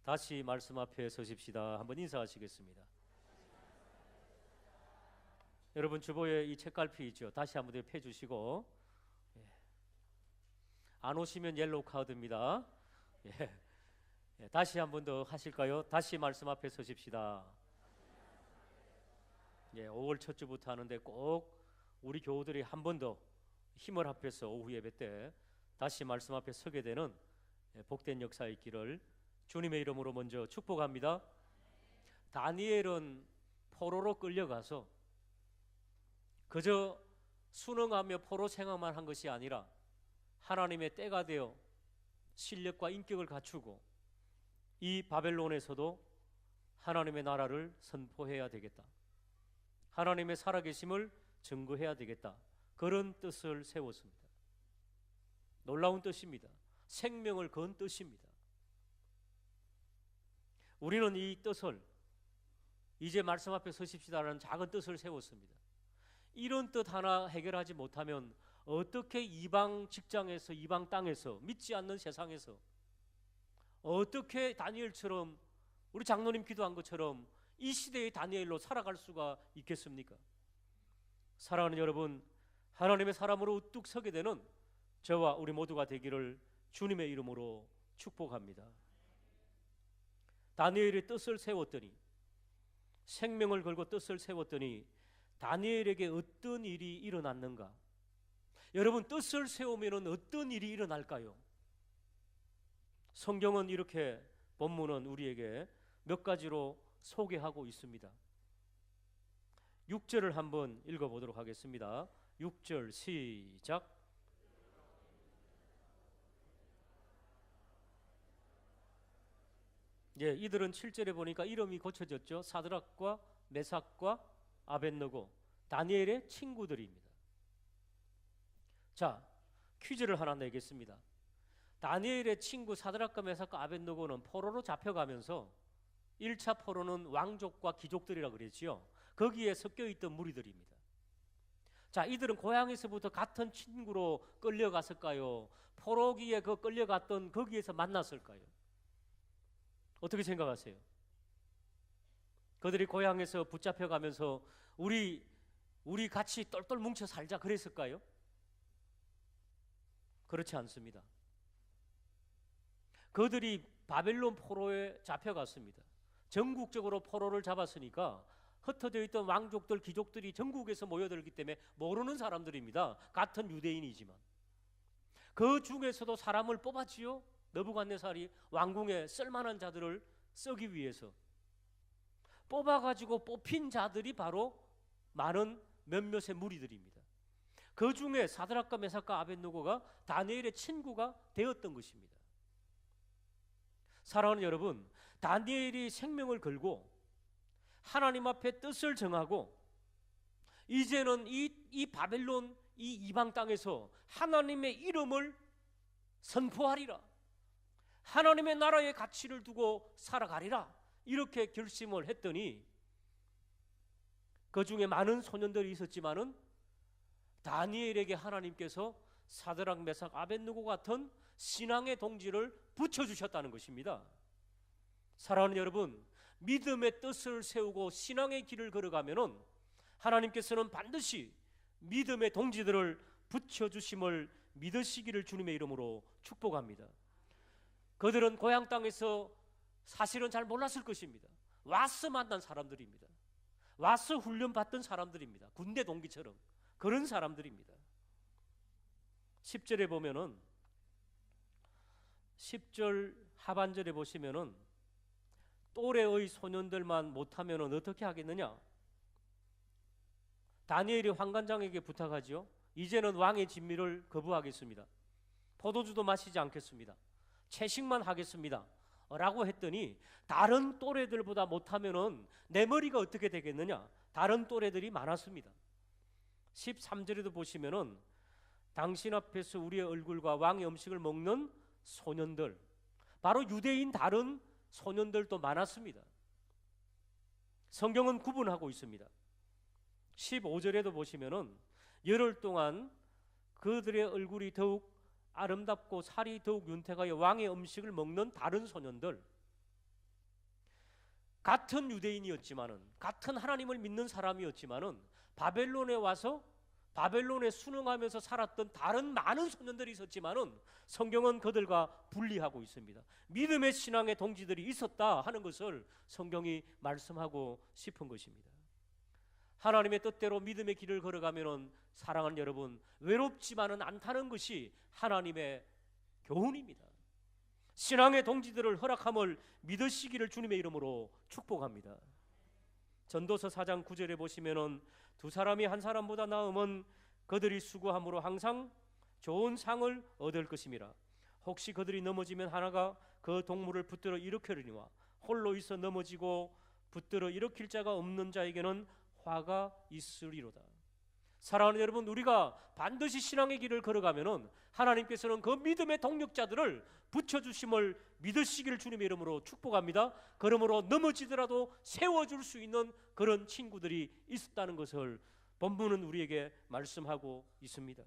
다시 말씀 앞에 서십시다. 한번 인사하시겠습니다. 여러분 주보에 이 책갈피 있죠. 다시 한번 펴주시고, 안 오시면 옐로우 카드입니다. 다시 한번 더 하실까요? 다시 말씀 앞에 서십시다. 5월 첫 주부터 하는데 꼭 우리 교우들이 한 번 더 힘을 합해서 오후 예배 때 다시 말씀 앞에 서게 되는 복된 역사의 있기를 주님의 이름으로 먼저 축복합니다. 다니엘은 포로로 끌려가서 그저 순응하며 포로 생활만 한 것이 아니라 하나님의 때가 되어 실력과 인격을 갖추고 이 바벨론에서도 하나님의 나라를 선포해야 되겠다, 하나님의 살아계심을 증거해야 되겠다, 그런 뜻을 세웠습니다. 놀라운 뜻입니다. 생명을 건 뜻입니다. 우리는 이 뜻을, 이제 말씀 앞에 서십시다라는 작은 뜻을 세웠습니다. 이런 뜻 하나 해결하지 못하면 어떻게 이방 직장에서, 이방 땅에서, 믿지 않는 세상에서 어떻게 다니엘처럼, 우리 장로님 기도한 것처럼 이 시대의 다니엘로 살아갈 수가 있겠습니까? 사랑하는 여러분, 하나님의 사람으로 우뚝 서게 되는 저와 우리 모두가 되기를 주님의 이름으로 축복합니다. 다니엘의 뜻을 세웠더니, 생명을 걸고 뜻을 세웠더니 다니엘에게 어떤 일이 일어났는가? 여러분, 뜻을 세우면 어떤 일이 일어날까요? 성경은 이렇게, 본문은 우리에게 몇 가지로 소개하고 있습니다. 6절을 한번 읽어보도록 하겠습니다. 6절 시작. 이들은 7절에 보니까 이름이 고쳐졌죠. 사드락과 메삭과 아벳느고, 다니엘의 친구들입니다. 자, 퀴즈를 하나 내겠습니다. 다니엘의 친구 사드락과 메삭과 아벳느고는 포로로 잡혀가면서 1차 포로는 왕족과 귀족들이라 그랬지요. 거기에 섞여있던 무리들입니다. 자, 이들은 고향에서부터 같은 친구로 끌려갔을까요? 포로기에 그 끌려갔던 거기에서 만났을까요? 어떻게 생각하세요? 그들이 고향에서 붙잡혀가면서 우리 같이 똘똘 뭉쳐 살자 그랬을까요? 그렇지 않습니다. 그들이 바벨론 포로에 잡혀갔습니다. 전국적으로 포로를 잡았으니까 흩어져 있던 왕족들, 귀족들이 전국에서 모여들기 때문에 모르는 사람들입니다. 같은 유대인이지만. 그 중에서도 사람을 뽑았지요. 느부갓네살이 왕궁에 쓸만한 자들을 쓰기 위해서 뽑아가지고 뽑힌 자들이 바로 많은 몇몇의 무리들입니다. 그 중에 사드락과 메삭과 아벳느고가 다니엘의 친구가 되었던 것입니다. 사랑하는 여러분, 다니엘이 생명을 걸고 하나님 앞에 뜻을 정하고 이제는 이 바벨론, 이 이방 땅에서 하나님의 이름을 선포하리라, 하나님의 나라의 가치를 두고 살아가리라, 이렇게 결심을 했더니 그 중에 많은 소년들이 있었지만은 다니엘에게 하나님께서 사드락, 메삭, 아벳느고 같은 신앙의 동지를 붙여주셨다는 것입니다. 사랑하는 여러분, 믿음의 뜻을 세우고 신앙의 길을 걸어가면은 하나님께서는 반드시 믿음의 동지들을 붙여주심을 믿으시기를 주님의 이름으로 축복합니다. 그들은 고향 땅에서 사실은 잘 몰랐을 것입니다. 와서 만난 사람들입니다. 와서 훈련받던 사람들입니다. 군대 동기처럼 그런 사람들입니다. 10절에 보면은, 10절 하반절에 보시면은 또래의 소년들만 못하면은 어떻게 하겠느냐? 다니엘이 환관장에게 부탁하죠. 이제는 왕의 진미를 거부하겠습니다. 포도주도 마시지 않겠습니다. 채식만 하겠습니다. 라고 했더니 다른 또래들보다 못하면은 내 머리가 어떻게 되겠느냐? 다른 또래들이 많았습니다. 13절에도 보시면은 당신 앞에서 우리의 얼굴과 왕의 음식을 먹는 소년들, 바로 유대인 다른 소년들도 많았습니다. 성경은 구분하고 있습니다. 15절에도 보시면은 열흘 동안 그들의 얼굴이 더욱 아름답고 살이 더욱 윤택하여 왕의 음식을 먹는 다른 소년들, 같은 유대인이었지만은, 같은 하나님을 믿는 사람이었지만은 바벨론에 와서 바벨론에 순응하면서 살았던 다른 많은 소년들이 있었지만은 성경은 그들과 분리하고 있습니다. 믿음의 신앙의 동지들이 있었다 하는 것을 성경이 말씀하고 싶은 것입니다. 하나님의 뜻대로 믿음의 길을 걸어가면은 사랑하는 여러분, 외롭지만은 않다는 것이 하나님의 교훈입니다. 신앙의 동지들을 허락함을 믿으시기를 주님의 이름으로 축복합니다. 전도서 4장 9절에 보시면은 두 사람이 한 사람보다 나으면 그들이 수고함으로 항상 좋은 상을 얻을 것임이라. 혹시 그들이 넘어지면 하나가 그 동물을 붙들어 일으키려니와 홀로 있어 넘어지고 붙들어 일으킬 자가 없는 자에게는 화가 있으리로다. 사랑하는 여러분, 우리가 반드시 신앙의 길을 걸어가면은 하나님께서는 그 믿음의 동력자들을 붙여주심을 믿으시기를 주님의 이름으로 축복합니다. 그러므로 넘어지더라도 세워줄 수 있는 그런 친구들이 있었다는 것을 본문은 우리에게 말씀하고 있습니다.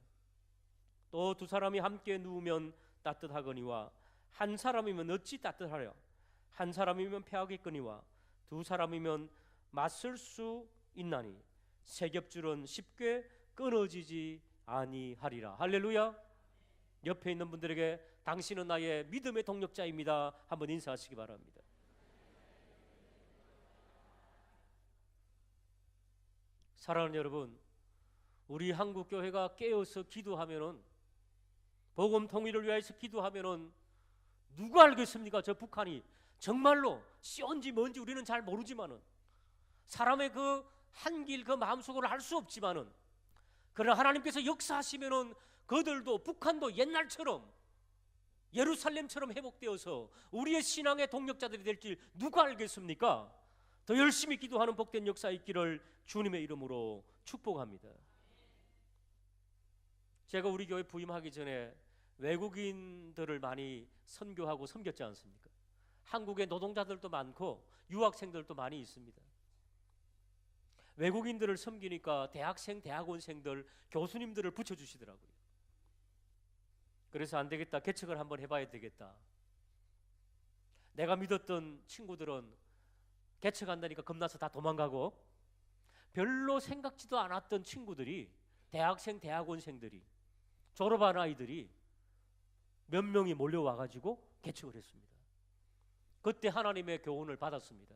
또 두 사람이 함께 누우면 따뜻하거니와 한 사람이면 어찌 따뜻하랴. 한 사람이면 패하겠거니와 두 사람이면 맞설 수 있나니 세 겹줄은 쉽게 끊어지지 아니하리라. 할렐루야. 옆에 있는 분들에게 당신은 나의 믿음의 동력자입니다 한번 인사하시기 바랍니다. 사랑하는 여러분, 우리 한국 교회가 깨어서 기도하면은, 복음 통일을 위해서 기도하면은 누가 알겠습니까? 저 북한이 정말로 씨언지 뭔지 우리는 잘 모르지만은, 사람의 그 한길 그 마음속으로 알 수 없지만은, 그러나 하나님께서 역사하시면은 그들도, 북한도 옛날처럼 예루살렘처럼 회복되어서 우리의 신앙의 동력자들이 될지 누가 알겠습니까? 더 열심히 기도하는 복된 역사 있기를 주님의 이름으로 축복합니다. 제가 우리 교회 부임하기 전에 외국인들을 많이 선교하고 섬겼지 않습니까? 한국의 노동자들도 많고 유학생들도 많이 있습니다. 외국인들을 섬기니까 대학생, 대학원생들, 교수님들을 붙여주시더라고요. 그래서 안 되겠다, 개척을 한번 해봐야 되겠다. 내가 믿었던 친구들은 개척한다니까 겁나서 다 도망가고, 별로 생각지도 않았던 친구들이, 대학생, 대학원생들이, 졸업한 아이들이 몇 명이 몰려와가지고 개척을 했습니다. 그때 하나님의 교훈을 받았습니다.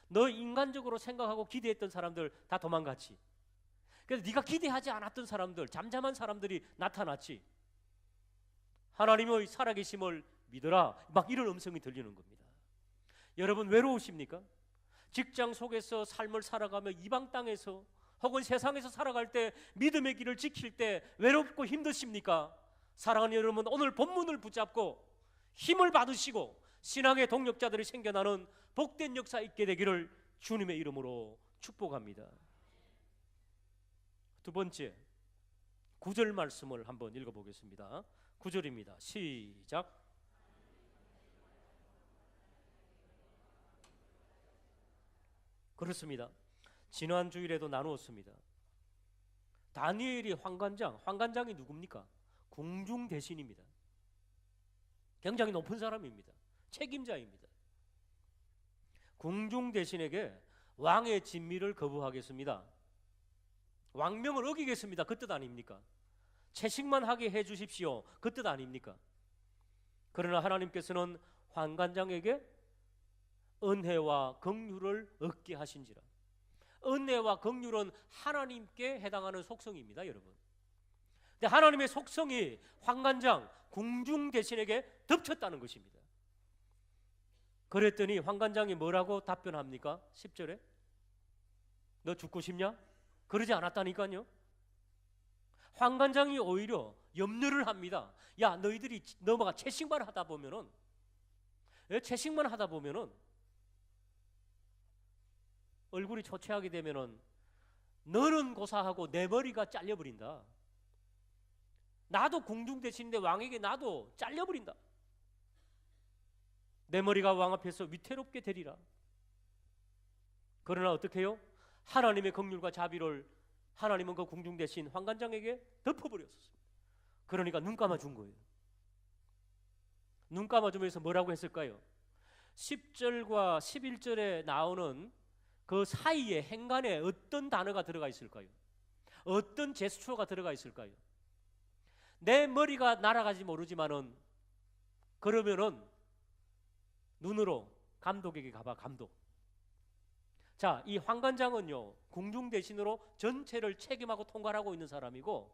너 인간적으로 생각하고 기대했던 사람들 다 도망갔지. 그래서 네가 기대하지 않았던 사람들, 잠잠한 사람들이 나타났지. 하나님의 살아계심을 믿어라, 막 이런 음성이 들리는 겁니다. 여러분, 외로우십니까? 직장 속에서 삶을 살아가며 이방 땅에서 혹은 세상에서 살아갈 때, 믿음의 길을 지킬 때 외롭고 힘드십니까? 사랑하는 여러분, 오늘 본문을 붙잡고 힘을 받으시고 신앙의 동력자들이 생겨나는 복된 역사 있게 되기를 주님의 이름으로 축복합니다. 두 번째, 9절 말씀을 한번 읽어보겠습니다. 9절입니다. 시작. 그렇습니다. 지난 주일에도 나누었습니다. 다니엘이 황관장이 누굽니까? 궁중 대신입니다. 굉장히 높은 사람입니다. 책임자입니다. 궁중 대신에게 왕의 진미를 거부하겠습니다, 왕명을 어기겠습니다, 그 뜻 아닙니까? 채식만 하게 해주십시오, 그 뜻 아닙니까? 그러나 하나님께서는 황관장에게 은혜와 긍휼을 얻게 하신지라. 은혜와 긍휼은 하나님께 해당하는 속성입니다, 여러분. 근데 하나님의 속성이 황관장, 궁중 대신에게 덮쳤다는 것입니다. 그랬더니 황관장이 뭐라고 답변합니까? 10절에 너 죽고 싶냐? 그러지 않았다니까요. 황관장이 오히려 염려를 합니다. 야, 너희들이 넘어가 채식만 하다 보면은, 채식만 하다 보면은 얼굴이 초췌하게 되면은 너는 고사하고 내 머리가 잘려버린다. 나도 궁중 대신인데 왕에게 나도 잘려버린다. 내 머리가 왕 앞에서 위태롭게 되리라. 그러나 어떻게 해요? 하나님의 긍휼과 자비를 하나님은 그 궁중 대신 황관장에게 덮어버렸습니다. 그러니까 눈 감아준 거예요. 눈 감아주면서 뭐라고 했을까요? 10절과 11절에 나오는 그 사이에 행간에 어떤 단어가 들어가 있을까요? 어떤 제스처가 들어가 있을까요? 내 머리가 날아가지 모르지만은 그러면은 눈으로 감독에게 가봐. 감독. 자, 이 황관장은요 궁중 대신으로 전체를 책임하고 통괄하고 있는 사람이고,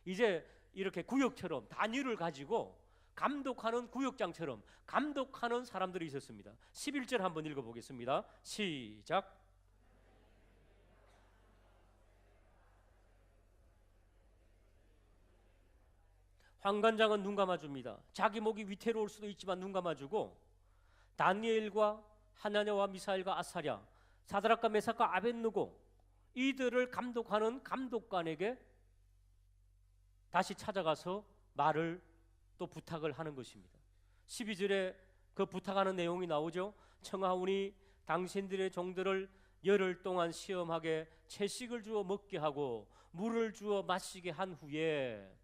이제 이렇게 구역처럼 단위를 가지고 감독하는 구역장처럼 감독하는 사람들이 있었습니다. 11절 한번 읽어보겠습니다. 시작. 황관장은 눈 감아줍니다. 자기 목이 위태로울 수도 있지만 눈 감아주고, 다니엘과 하나냐와 미사엘과 아사랴, 사드락과 메삭과 아벳느고 이들을 감독하는 감독관에게 다시 찾아가서 말을 또 부탁을 하는 것입니다. 12절에 그 부탁하는 내용이 나오죠. 청하오니 당신들의 종들을 열흘 동안 시험하게 채식을 주어 먹게 하고 물을 주어 마시게 한 후에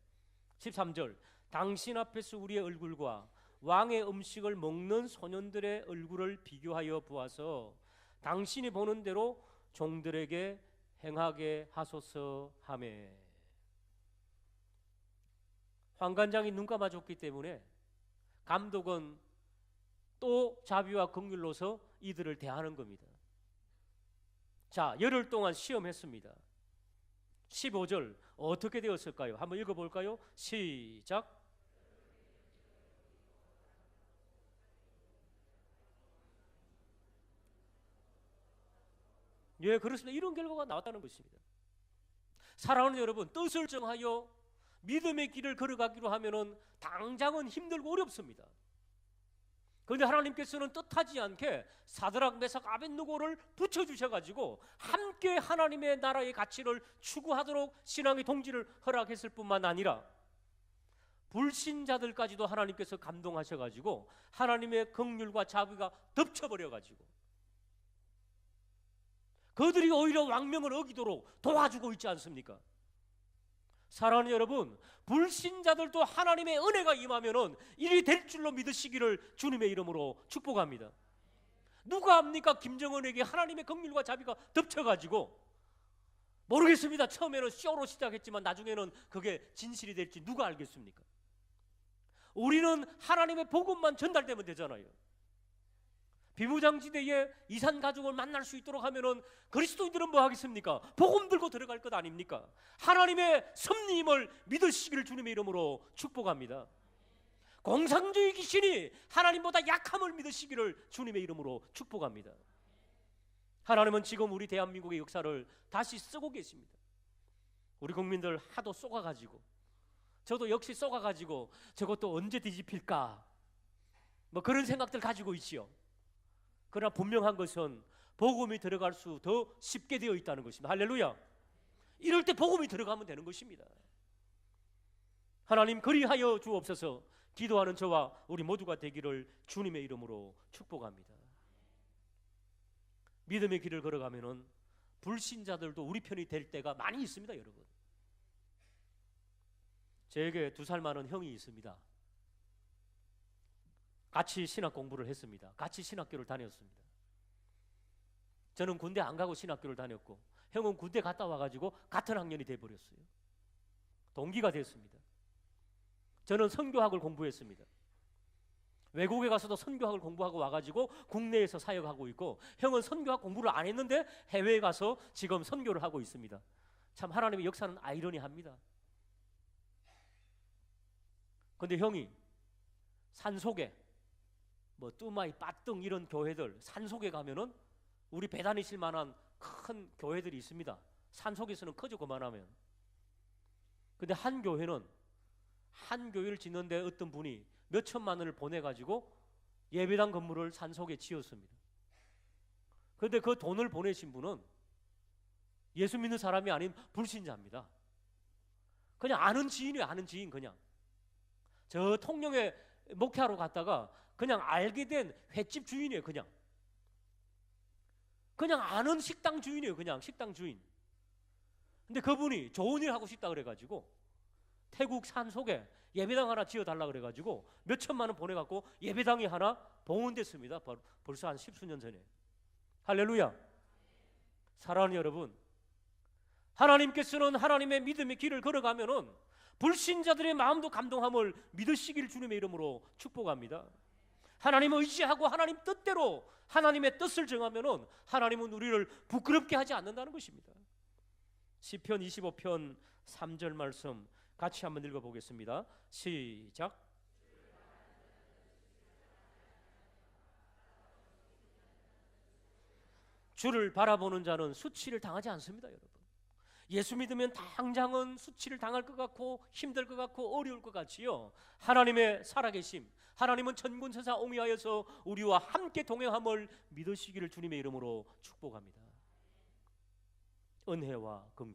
13절 당신 앞에서 우리의 얼굴과 왕의 음식을 먹는 소년들의 얼굴을 비교하여 보아서 당신이 보는 대로 종들에게 행하게 하소서 하매. 황관장이 눈 감아줬기 때문에 감독은 또 자비와 긍휼로서 이들을 대하는 겁니다. 자, 열흘 동안 시험했습니다. 15절 어떻게 되었을까요? 한번 읽어볼까요? 시작. 예, 그렇습니다. 이런 결과가 나왔다는 것입니다. 사랑하는 여러분, 뜻을 정하여 믿음의 길을 걸어가기로 하면은 당장은 힘들고 어렵습니다. 그런데 하나님께서는 뜻하지 않게 사드락, 메삭, 아벳느고를 붙여주셔가지고 함께 하나님의 나라의 가치를 추구하도록 신앙의 동지를 허락했을 뿐만 아니라 불신자들까지도 하나님께서 감동하셔가지고 하나님의 긍휼과 자비가 덮쳐버려가지고 그들이 오히려 왕명을 어기도록 도와주고 있지 않습니까? 사랑하는 여러분, 불신자들도 하나님의 은혜가 임하면은 일이 될 줄로 믿으시기를 주님의 이름으로 축복합니다. 누가 압니까? 김정은에게 하나님의 긍휼과 자비가 덮쳐가지고 모르겠습니다. 처음에는 쇼로 시작했지만 나중에는 그게 진실이 될지 누가 알겠습니까? 우리는 하나님의 복음만 전달되면 되잖아요. 비무장지대에 이산 가족을 만날 수 있도록 하면은 그리스도인들은 뭐 하겠습니까? 복음 들고 들어갈 것 아닙니까? 하나님의 섭리임을 믿으시기를 주님의 이름으로 축복합니다. 공산주의 귀신이 하나님보다 약함을 믿으시기를 주님의 이름으로 축복합니다. 하나님은 지금 우리 대한민국의 역사를 다시 쓰고 계십니다. 우리 국민들 하도 쏘가가지고, 저도 역시 쏘가가지고 저것도 언제 뒤집힐까 뭐 그런 생각들 가지고 있지요. 그러나 분명한 것은 복음이 들어갈 수 더 쉽게 되어 있다는 것입니다. 할렐루야. 이럴 때 복음이 들어가면 되는 것입니다. 하나님 그리하여 주옵소서. 기도하는 저와 우리 모두가 되기를 주님의 이름으로 축복합니다. 믿음의 길을 걸어가면은 불신자들도 우리 편이 될 때가 많이 있습니다, 여러분. 제게 2살 많은 형이 있습니다. 같이 신학 공부를 했습니다. 같이 신학교를 다녔습니다. 저는 군대 안 가고 신학교를 다녔고 형은 군대 갔다 와가지고 같은 학년이 돼버렸어요. 동기가 됐습니다. 저는 선교학을 공부했습니다. 외국에 가서도 선교학을 공부하고 와가지고 국내에서 사역하고 있고, 형은 선교학 공부를 안 했는데 해외에 가서 지금 선교를 하고 있습니다. 참 하나님의 역사는 아이러니합니다. 근데 형이 산속에 뭐 뚜마이, 빠뚱 이런 교회들 산속에 가면은 우리 배 다니실 만한 큰 교회들이 있습니다. 산속에서는 커져 그만하면. 근데 한 교회는 한 교회를 짓는데 어떤 분이 몇 천만 원을 보내가지고 예배당 건물을 산속에 지었습니다. 그런데 그 돈을 보내신 분은 예수 믿는 사람이 아닌 불신자입니다. 그냥 아는 지인이에요. 아는 지인. 그냥 저 통영에 목회하러 갔다가 그냥 알게 된 횟집 주인이에요. 그냥 아는 식당 주인이에요. 그냥 식당 주인. 근데 그분이 좋은 일 하고 싶다 그래가지고 태국 산속에 예배당 하나 지어달라 그래가지고 몇 천만 원 보내갖고 예배당이 하나 봉헌됐습니다. 벌써 한 10수년 전에. 할렐루야. 사랑하는 여러분, 하나님께서는 하나님의 믿음의 길을 걸어가면은 불신자들의 마음도 감동함을 믿으시길 주님의 이름으로 축복합니다. 하나님을 의지하고 하나님 뜻대로 하나님의 뜻을 정하면은 하나님은 우리를 부끄럽게 하지 않는다는 것입니다. 시편 25편 3절 말씀 같이 한번 읽어보겠습니다. 시작. 주를 바라보는 자는 수치를 당하지 않습니다. 여러분, 예수 믿으면 당장은 수치를 당할 것 같고 힘들 것 같고 어려울 것 같지요. 하나님의 살아계심, 하나님은 천군천사 오미하여서 우리와 함께 동행함을 믿으시기를 주님의 이름으로 축복합니다. 은혜와 긍휼.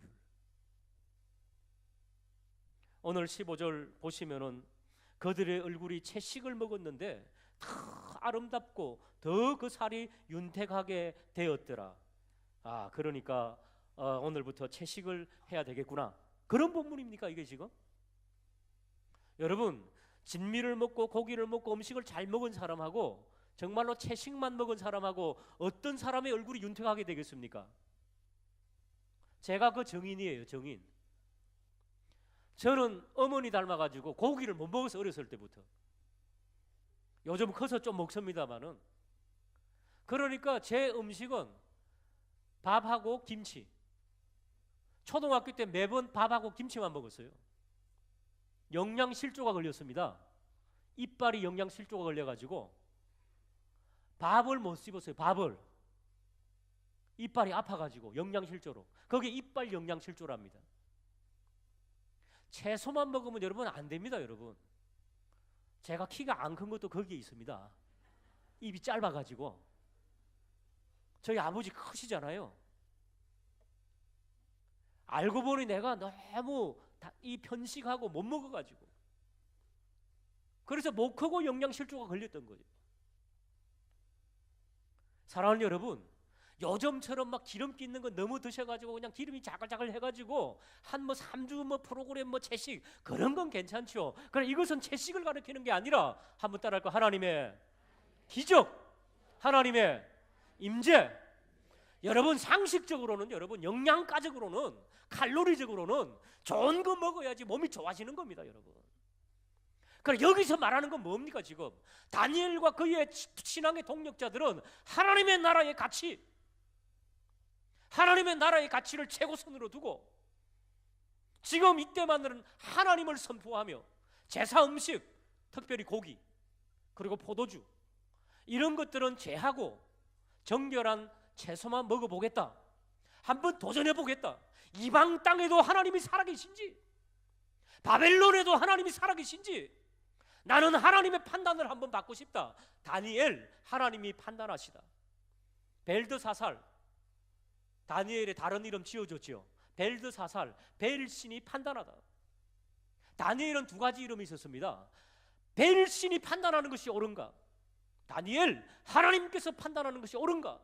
오늘 15절 보시면은 그들의 얼굴이 채식을 먹었는데 더 아름답고 더 그 살이 윤택하게 되었더라. 그러니까 오늘부터 채식을 해야 되겠구나, 그런 본문입니까 이게 지금? 여러분, 진미를 먹고 고기를 먹고 음식을 잘 먹은 사람하고 정말로 채식만 먹은 사람하고 어떤 사람의 얼굴이 윤택하게 되겠습니까? 제가 그 증인이에요. 증인. 저는 어머니 닮아가지고 고기를 못 먹어서 어렸을 때부터. 요즘 커서 좀 먹습니다만은. 그러니까 제 음식은 밥하고 김치. 초등학교 때 매번 밥하고 김치만 먹었어요. 영양실조가 걸렸습니다. 이빨이 영양실조가 걸려가지고 밥을 못 씹었어요. 밥을. 이빨이 아파가지고 영양실조로. 그게 이빨 영양실조랍니다. 채소만 먹으면 여러분 안 됩니다. 여러분, 제가 키가 안 큰 것도 거기에 있습니다. 입이 짧아가지고. 저희 아버지 크시잖아요. 알고 보니 내가 너무 이 편식하고 못 먹어가지고, 그래서 못 크고 영양실조가 걸렸던 거죠. 사랑하는 여러분, 요즘처럼 막 기름기 있는 거 너무 드셔가지고 그냥 기름이 자글자글 해가지고 한 3주 프로그램 채식 그런 건 괜찮죠. 그러나 이것은 채식을 가르치는 게 아니라 한번 따라할까? 하나님의 기적, 하나님의 임재. 여러분, 상식적으로는, 여러분 영양가적으로는, 칼로리적으로는 좋은 거 먹어야지 몸이 좋아지는 겁니다. 여러분, 그럼 여기서 말하는 건 뭡니까? 지금 다니엘과 그의 신앙의 동력자들은 하나님의 나라의 가치, 하나님의 나라의 가치를 최고선으로 두고 지금 이때만은 하나님을 선포하며 제사 음식, 특별히 고기 그리고 포도주 이런 것들은 제하고 정결한 채소만 먹어보겠다, 한번 도전해보겠다. 이방 땅에도 하나님이 살아계신지, 바벨론에도 하나님이 살아계신지, 나는 하나님의 판단을 한번 받고 싶다. 다니엘, 하나님이 판단하시다. 벨드사살, 다니엘의 다른 이름 지어줬죠. 벨드사살, 벨신이 판단하다. 다니엘은 두 가지 이름이 있었습니다. 벨신이 판단하는 것이 옳은가, 다니엘, 하나님께서 판단하는 것이 옳은가,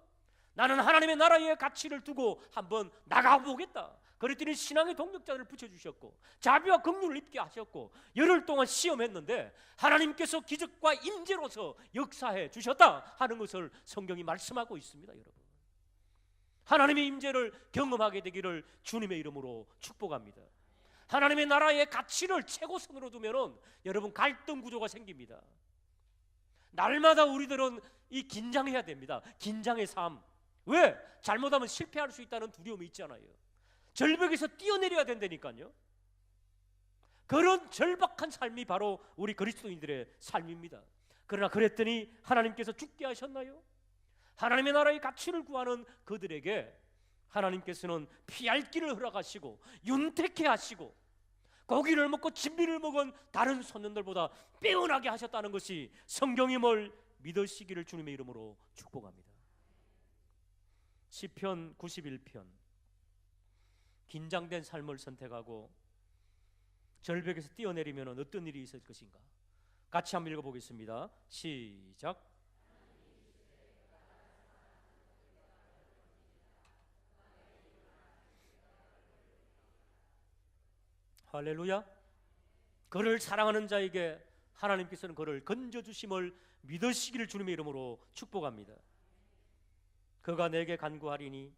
나는 하나님의 나라의 가치를 두고 한번 나가보겠다. 그랬더니 신앙의 동력자들을 붙여주셨고 자비와 긍휼을 입게 하셨고 열흘 동안 시험했는데 하나님께서 기적과 임재로서 역사해 주셨다 하는 것을 성경이 말씀하고 있습니다. 여러분, 하나님의 임재를 경험하게 되기를 주님의 이름으로 축복합니다. 하나님의 나라의 가치를 최고선으로 두면은 여러분 갈등 구조가 생깁니다. 날마다 우리들은 이 긴장해야 됩니다. 긴장의 삶. 왜? 잘못하면 실패할 수 있다는 두려움이 있잖아요. 절벽에서 뛰어내려야 된다니까요. 그런 절박한 삶이 바로 우리 그리스도인들의 삶입니다. 그러나 그랬더니 하나님께서 죽게 하셨나요? 하나님의 나라의 가치를 구하는 그들에게 하나님께서는 피할 길을 허락하시고 윤택해 하시고 고기를 먹고 진미를 먹은 다른 선원들보다 빼어나게 하셨다는 것이 성경임을 믿으시기를 주님의 이름으로 축복합니다. 시편 91편, 긴장된 삶을 선택하고 절벽에서 뛰어내리면 어떤 일이 있을 것인가? 같이 한번 읽어보겠습니다. 시작. 할렐루야. 그를 사랑하는 자에게 하나님께서는 그를 건져주심을 믿으시기를 주님의 이름으로 축복합니다. 그가 내게 간구하리니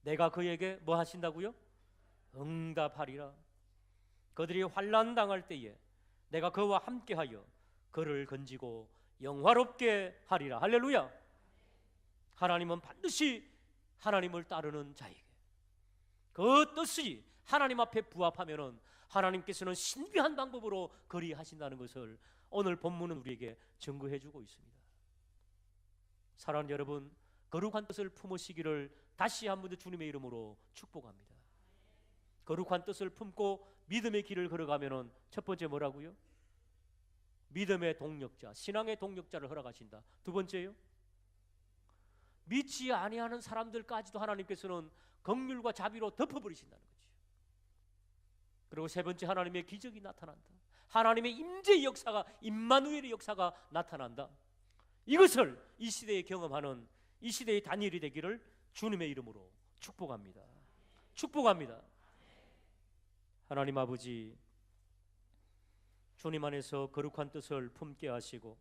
내가 그에게 뭐 하신다고요? 응답하리라. 그들이 환난 당할 때에 내가 그와 함께하여 그를 건지고 영화롭게 하리라. 할렐루야. 하나님은 반드시 하나님을 따르는 자에게 그 뜻이 하나님 앞에 부합하면은 하나님께서는 신비한 방법으로 그리하신다는 것을 오늘 본문은 우리에게 증거해 주고 있습니다. 사랑하는 여러분, 거룩한 뜻을 품으시기를 다시 한 번 더 주님의 이름으로 축복합니다. 거룩한 뜻을 품고 믿음의 길을 걸어가면은 첫 번째 뭐라고요? 믿음의 동력자, 신앙의 동력자를 허락하신다. 두 번째요, 믿지 아니하는 사람들까지도 하나님께서는 긍휼과 자비로 덮어버리신다는 거죠. 그리고 세 번째, 하나님의 기적이 나타난다. 하나님의 임재의 역사가, 임마누엘의 역사가 나타난다. 이것을 이 시대에 경험하는 이 시대의 다니엘이 되기를 주님의 이름으로 축복합니다. 축복합니다. 하나님 아버지, 주님 안에서 거룩한 뜻을 품게 하시고